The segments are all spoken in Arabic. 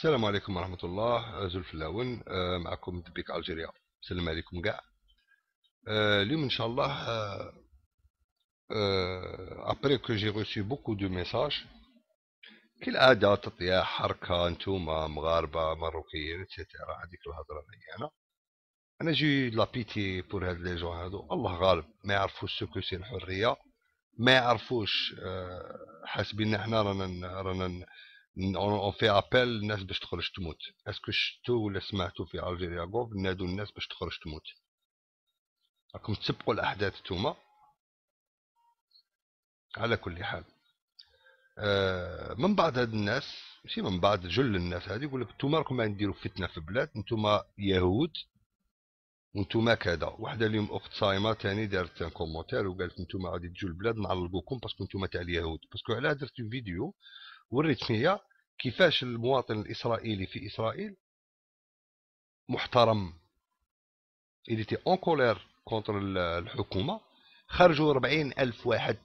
السلام عليكم ورحمة الله. زول فلاون معكم دبيك الجيريا. السلام عليكم كاع. اليوم ان شاء الله ابري كو جي روسي بوكو دو ميساج كالعادة تطيح حركة نتوما مغاربة مروكيين اتسيتيرا هذيك الهضرة هي انا جي لا بيتي بور هاد لي جون هادو. الله غالب ما يعرفوش سكو سي الحرية، ما يعرفوش. حاسبين حنا رانا اون في ابل الناس باش تخرج تموت. اسكو شفتوا ولا سمعتوا في الجيريا غوف نادوا الناس باش تخرج تموت؟ راكم تسبقوا الاحداث نتوما. على كل حال من بعض هاد الناس، ماشي من بعض، جل الناس هادي يقول لك نتوما راكم غادي ديروا فتنه في البلاد، نتوما يهود وانتوما كذا. وحده اليوم اخت صايمه ثاني دارت ان كومونتير وقالت نتوما غادي تجوا البلاد نعلقوكم باسكو نتوما تاع اليهود. باسكو علاه درت فيديو وريت فيا كيفاش المواطن الاسرائيلي في اسرائيل محترم، il était en colère contre الحكومه. خرجوا 40,000 واحد،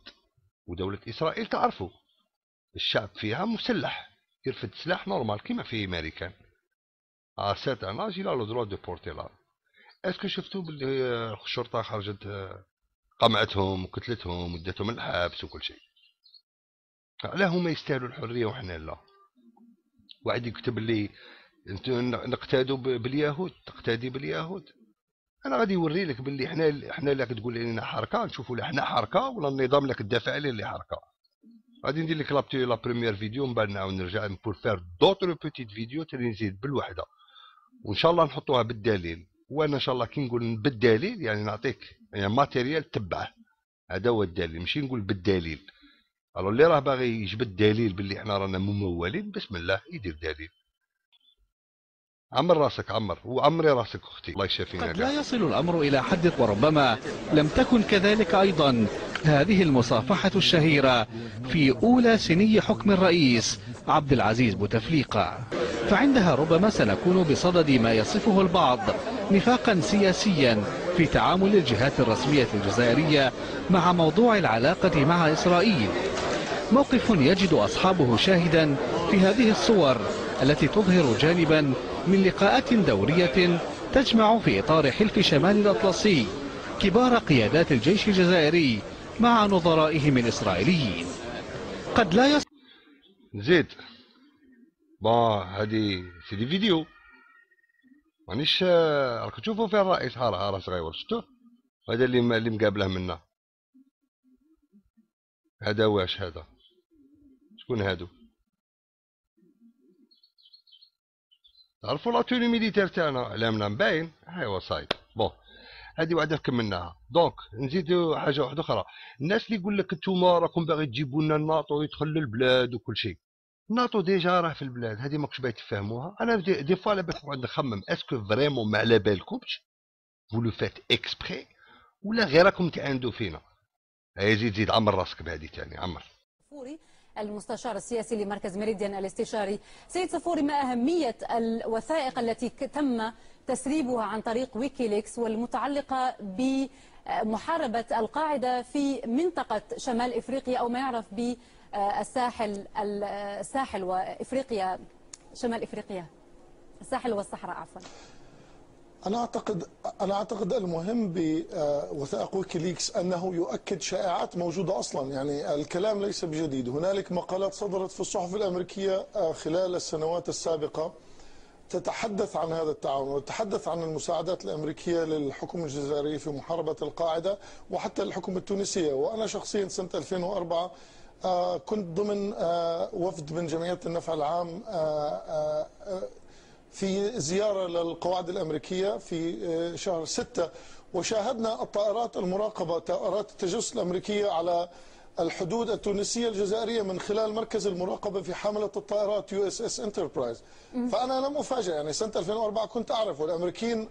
ودولة إسرائيل تعرفوا الشعب فيها مسلح، يرفد سلاح نورمال كيما في أمريكان. سيرتان اج إلا لو دروا دو بورتي لارم. اسكو شفتوا باللي الشرطة خرجت قمعتهم وقتلتهم وداتهم الحبس وكل شيء؟ علاه هما يستاهلوا الحرية وحنا لا؟ واحد يكتب لي انتو نقتادوا باليهود، تقتدي باليهود. انا غادي نوري لك باللي حنا لا تقول لنا حركه نشوفوا لا حنا حركه ولا النظام اللي كتدافع عليه اللي حركه. غادي ندير لك لا بريمير فيديو من بعد نعاود نرجع بور فير دوطر بوتيت فيديو تاني نزيد بالوحده، وان شاء الله نحطوها بالدليل. وانا ان شاء الله كي نقول بالدليل يعني نعطيك يعني ماتيريال تبعه، هذا هو الدليل، ماشي نقول بالدليل. الو اللي راه باغي يجبد الدليل باللي حنا رانا ممولين، بسم الله يدير دليل. عمر راسك، عمر وعمري راسك اختي، الله يشافينا. قد لا يصل الأمر إلى حد، وربما لم تكن كذلك أيضا هذه المصافحة الشهيرة في أولى سني حكم الرئيس عبد العزيز بوتفليقة، فعندها ربما سنكون بصدد ما يصفه البعض نفاقا سياسيا في تعامل الجهات الرسمية الجزائرية مع موضوع العلاقة مع إسرائيل. موقف يجد أصحابه شاهدا في هذه الصور التي تظهر جانبا من لقاءات دورية تجمع في إطار حلف شمال الأطلسي كبار قيادات الجيش الجزائري مع نظرائهم الإسرائيليين. قد لا يصل زيد هذه سيدي فيديو مانيش راك تشوفوا فيه الرئيس راس غيور، شفتوه؟ هذا اللي مقابله منا. هذا واش هذا؟ شكون هادو؟ تعرفوا لا توني ميليتير تاعنا علامنا مباين. ايوا صايب هذه واحده كملناها. دونك نزيدو حاجه واحده اخرى. الناس اللي يقول لك انتوما راكم باغي تجيبوا لنا الناطو يدخل للبلاد وكل شيء، الناطو ديجا راه في البلاد، هذه ماكش باغي تفهموها. انا دي فوا على بالك نقعد نخمم اسكو فريمون ما على بالكمش فو لو فات اكسبري ولا غير راكم تعاندوا فينا. زيد عمر راسك بهذه ثاني. عمر المستشار السياسي لمركز ميريديان الاستشاري. سيد صفوري، ما أهمية الوثائق التي تم تسريبها عن طريق ويكيليكس والمتعلقة بمحاربة القاعدة في منطقة شمال إفريقيا أو ما يعرف بالساحل وإفريقيا، شمال إفريقيا، الساحل والصحراء عفوا؟ أنا أعتقد المهم بوثائق ويكيليكس أنه يؤكد شائعات موجودة أصلا، يعني الكلام ليس بجديد. هنالك مقالات صدرت في الصحف الأمريكية خلال السنوات السابقة تتحدث عن هذا التعاون وتتحدث عن المساعدات الأمريكية للحكومة الجزائرية في محاربة القاعدة وحتى الحكومة التونسية. وأنا شخصيا سنة 2004 كنت ضمن وفد من جمعية النفع العام في زيارة للقواعد الأمريكية في شهر 6، وشاهدنا الطائرات المراقبة، طائرات التجسس الأمريكية على الحدود التونسية الجزائرية من خلال مركز المراقبة في حاملة الطائرات USS انتربرايز. فأنا لم أفاجأ، يعني سنة 2004 كنت أعرف، والأمريكيين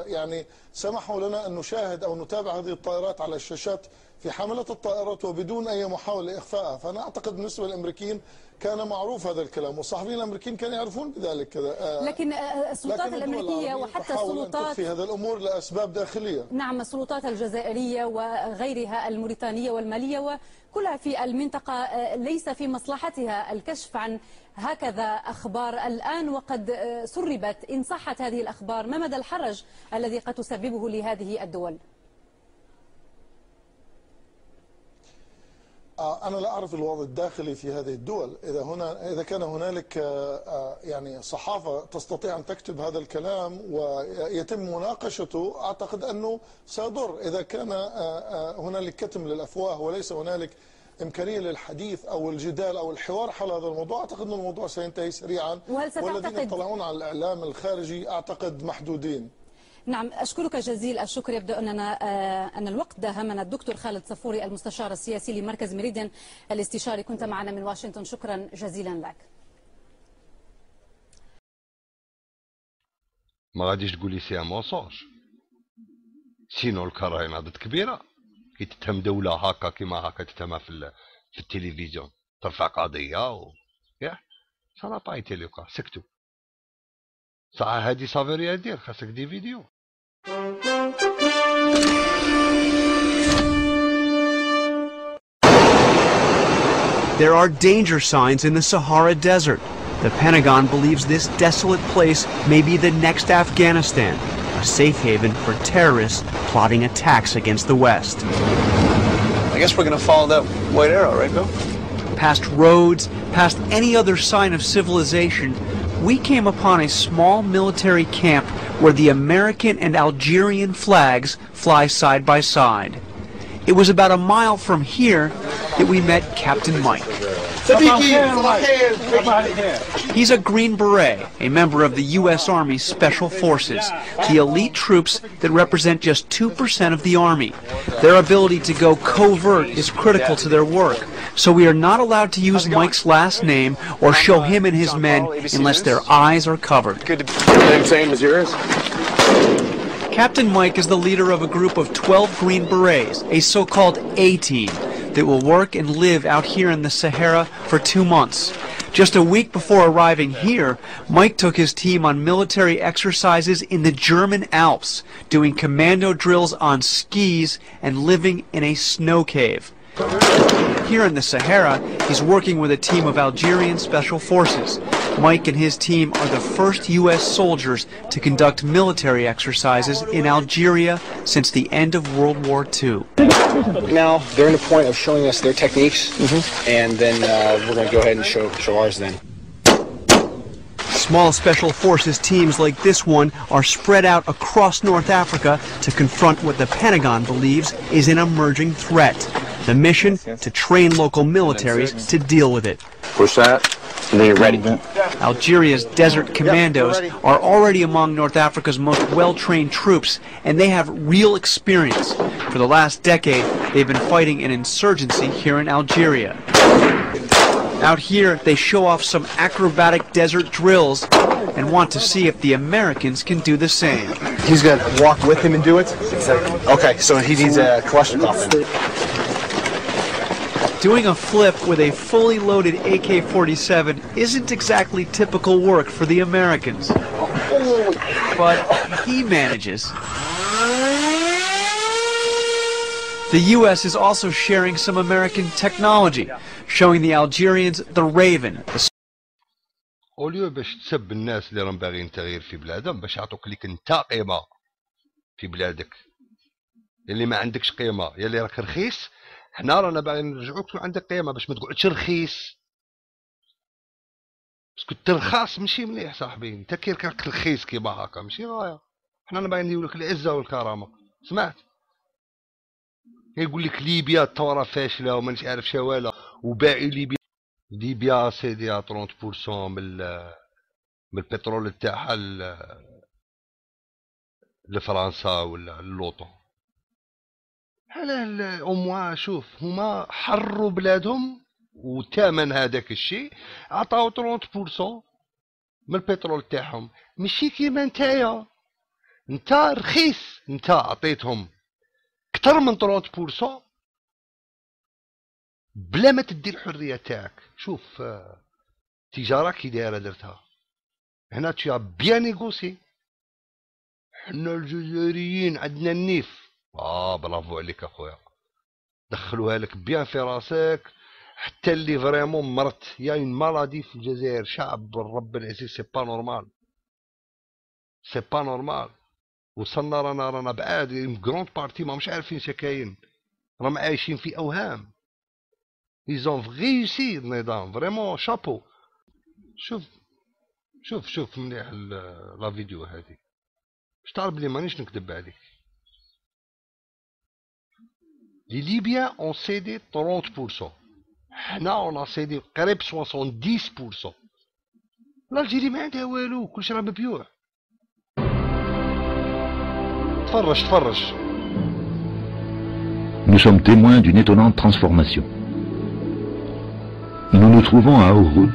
يعني سمحوا لنا أن نشاهد أو نتابع هذه الطائرات على الشاشات في حاملة الطائرات وبدون أي محاولة لإخفائها. فأنا أعتقد بالنسبة للأمريكيين كان معروف هذا الكلام، والصحفيين الأمريكيين كانوا يعرفون بذلك. لكن السلطات الأمريكية وحتى السلطات في هذا الأمور لأسباب داخلية. نعم، السلطات الجزائرية وغيرها الموريتانية والمالية الشمالية وكلها في المنطقة ليس في مصلحتها الكشف عن هكذا أخبار الآن، وقد سربت إن صحت هذه الأخبار. ما مدى الحرج الذي قد تسببه لهذه الدول؟ أنا لا أعرف الوضع الداخلي في هذه الدول. إذا كان هنالك يعني صحافة تستطيع أن تكتب هذا الكلام ويتم مناقشته، أعتقد أنه سيضر. إذا كان هنالك كتم للأفواه وليس هنالك إمكانية للحديث أو الجدال أو الحوار حول هذا الموضوع، أعتقد أن الموضوع سينتهي سريعا، والذين يطلعون على الإعلام الخارجي أعتقد محدودين. نعم، أشكرك جزيل الشكر. يبدو أن الوقت داهمنا. الدكتور خالد صفوري المستشار السياسي لمركز ميريديان الاستشاري، كنت معنا من واشنطن، شكرا جزيلا لك. ما غاديش تقولي سي مونسونج، سينو الكراهنه عدد كبيره كي تتهم دوله هكا كيما هكا تتهمها في التلفزيون ترفع قضيه ياه سا با ايتي لو كا، سكتوا ساعه هادي صافي ريال خاصك دي فيديو. There are danger signs in the Sahara Desert. The Pentagon believes this desolate place may be the next Afghanistan, a safe haven for terrorists plotting attacks against the West. I guess we're going to follow that white arrow, right, Bill? Past roads, past any other sign of civilization, we came upon a small military camp where the American and Algerian flags fly side by side. It was about a mile from here that we met Captain Mike. He's a Green Beret, a member of the U.S. Army Special Forces, the elite troops that represent just 2% of the Army. Their ability to go covert is critical to their work, so we are not allowed to use Mike's last name or show him and his men unless their eyes are covered. Same as yours? Captain Mike is the leader of a group of 12 Green Berets, a so-called A-team, that will work and live out here in the Sahara for 2 months. Just a week before arriving here, Mike took his team on military exercises in the German Alps, doing commando drills on skis and living in a snow cave. Here in the Sahara, he's working with a team of Algerian Special Forces. Mike and his team are the first U.S. soldiers to conduct military exercises in Algeria since the end of World War II. Now, they're in the point of showing us their techniques, and then we're going to go ahead and show ours then. Small Special Forces teams like this one are spread out across North Africa to confront what the Pentagon believes is an emerging threat. The mission to train local militaries to deal with it. Push that, and then you're ready. Algeria's Desert Commandos are already among North Africa's most well-trained troops, and they have real experience. For the last decade, they've been fighting an insurgency here in Algeria. Out here, they show off some acrobatic desert drills and want to see if the Americans can do the same. He's going to walk with him and do it? Okay, so he needs a Kalashnikov then. Doing a flip with a fully loaded AK-47 isn't exactly typical work for the Americans. But he manages. The U.S. is also sharing some American technology, showing the Algerians the Raven. اوليو باش تسب الناس اللي راهم باغيين التغيير في بلادهم باش يعطوك ليك انت قيمه في بلادك. اللي ما عندكش قيمه يا اللي راك رخيص، حنا رانا باغيين نرجعوك تكون عندك قيمه باش ما تقعدش رخيص. باسكو الترخاص ماشي مليح صاحبي، انت كي راك رخيص كيما هكا ماشي غايه. حنا باغيين نديرو لك العزه والكرامه. سمعت؟ يقول لك ليبيا الثوره فاشله ومانيش عارف شواله وباعي ليبيا سيدي 30% من البترول تاعها لفرنسا ولا اللوطو. على اموا شوف هما حروا بلادهم وثمن هذاك الشيء عطاو 30% من البترول تاعهم. ماشي كيما نتايا، نتا رخيص، نتا عطيتهم اكثر من 30% بلا ما تدي الحريه تاعك. شوف التجاره كي دايره درتها هنا تشا بيان نيغوسي. حنا الجزائريين عندنا النيف. برافو عليك اخويا، دخلوها لك بيان في راسك حتى اللي فريمون مرت. يا اون مالادي في الجزائر، شعب الرب العزيز، سي با نورمال، سي با نورمال. وصلنا رانا بعاد، اون كروند بارتي ما مش عارفين شكاين، راهم عايشين في اوهام. ils ont réussi النظام فريمون شابو. شوف مليح لا فيديو هذه باش تعرف بلي مانيش نكذب عليك. لي ليبيا اون سيدي 30%، حنا اون سيدي قريب 70%. الجيري ما عندها والو، كلشي راه مبيوع. تفرج. Nous sommes témoins d'une étonnante transformation. Nous nous trouvons à Ouroud,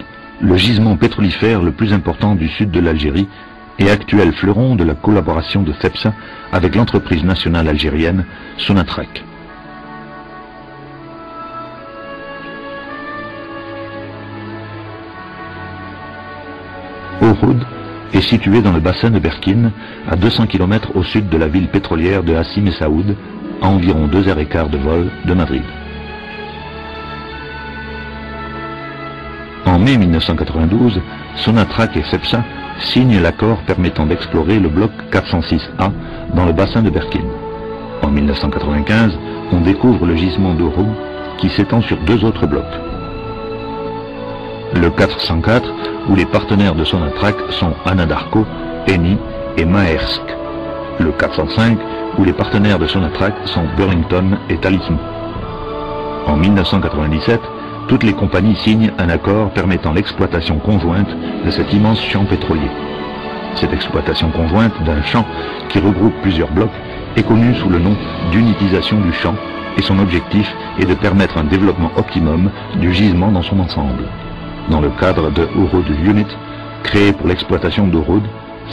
le gisement pétrolifère le plus important du sud de l'Algérie et actuel fleuron de la collaboration de FEPSA avec l'entreprise nationale algérienne Sonatrach. Ouroud est situé dans le bassin de Berkine, à 200 km au sud de la ville pétrolière de Hassim et Saoud, à environ 2h15 de vol de Madrid. En mai 1992, Sonatrach et FEPSA signent l'accord permettant d'explorer le bloc 406A dans le bassin de Berkine. En 1995, on découvre le gisement d'Ouroud qui s'étend sur 2 autres blocs. Le 404, où les partenaires de Sonatrach sont Anadarko, Eni et Maersk. Le 405, où les partenaires de Sonatrach sont Burlington et Talisman. En 1997, toutes les compagnies signent un accord permettant l'exploitation conjointe de cet immense champ pétrolier. Cette exploitation conjointe d'un champ qui regroupe plusieurs blocs est connue sous le nom d'unitisation du champ, et son objectif est de permettre un développement optimum du gisement dans son ensemble. Dans le cadre de Ouroud Unit, créé pour l'exploitation d'Ouroud,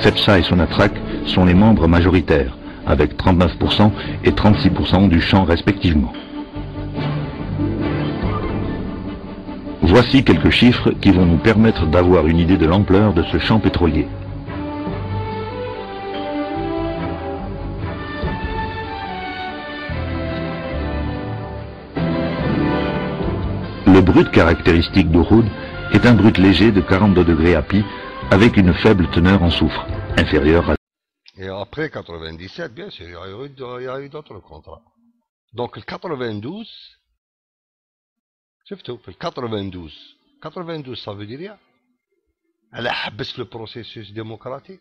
FEPSA et Sonatrach sont les membres majoritaires, avec 39% et 36% du champ respectivement. Voici quelques chiffres qui vont nous permettre d'avoir une idée de l'ampleur de ce champ pétrolier. Le brut caractéristique d'Ouroud est un brut léger de 42 degrés à pi avec une faible teneur en soufre, inférieure à... Et après 97, bien sûr, il y a eu d'autres contrats. Donc le 92, شفتوا في 92 ça veut dire rien. على حبس في البروسيسوس ديمقراطيك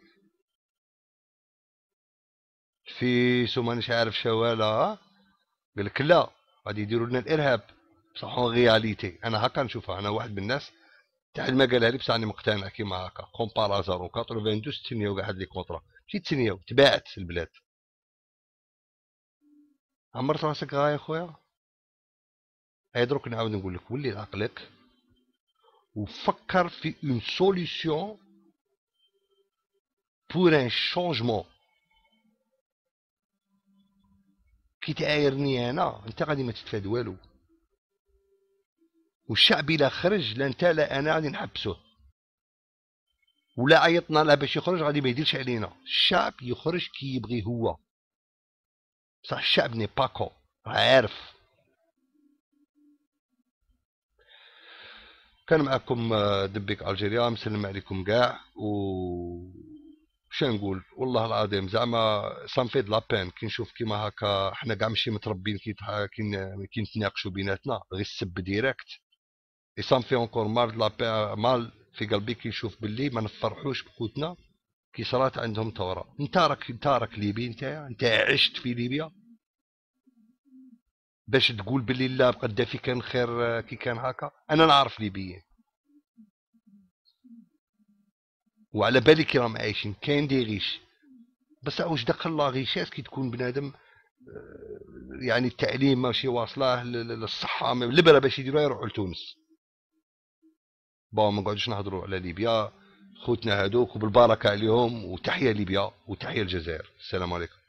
في سو مانيش عارف شواله، قال لك لا غادي يديروا لنا الارهاب. بصح اون رياليتي انا هكا نشوفها، انا واحد من الناس تاع ما قالها لي، بصح راني مقتنع كيما هكا كومبارازارو 92 تسنيو كاع هاد لي كونطرا، ماشي تسنيو، تباعت البلاد. عمرت راسك غاية خويا؟ هاي دروك نعاود نقول لك، ولي لعقلك وفكر في اون سوليسيون بور ان شونجمون. كي تعايرني انا انت غادي ما تستفاد والو، والشعب الا خرج لا انت لا انا غادي نحبسوه، ولا عيطنا له باش يخرج غادي ما يديرش علينا. الشعب يخرج كي يبغي هو، بصح الشعب ني باكو راه عارف. كان معكم دبيك الجيريا، مسلم عليكم كاع. و شنو نقول، والله العظيم زعما سانفيد لابين كي نشوف كيما هكا حنا كاع ماشي متربين كي نتناقشوا بيناتنا غير السب ديريكت. اي سانفي اونكور مال في قلبي كي نشوف باللي ما نفرحوش بخوتنا كي صرات عندهم ثوره. انت راك ليبي، انت عشت في ليبيا باش تقول باللي لا قدافي كان خير كي كان هكا. انا نعرف ليبيين وعلى بالي كي راهم عايشين، كاين دي غيش، بس واش دخل لا غيشات كي تكون بنادم يعني التعليم ماشي واصله للصحه البرا باش يديروها يروحوا لتونس. ما نقعدوش نهضروا على ليبيا، خوتنا هذوك وبالبركه عليهم، وتحيه ليبيا وتحيه الجزائر. السلام عليكم.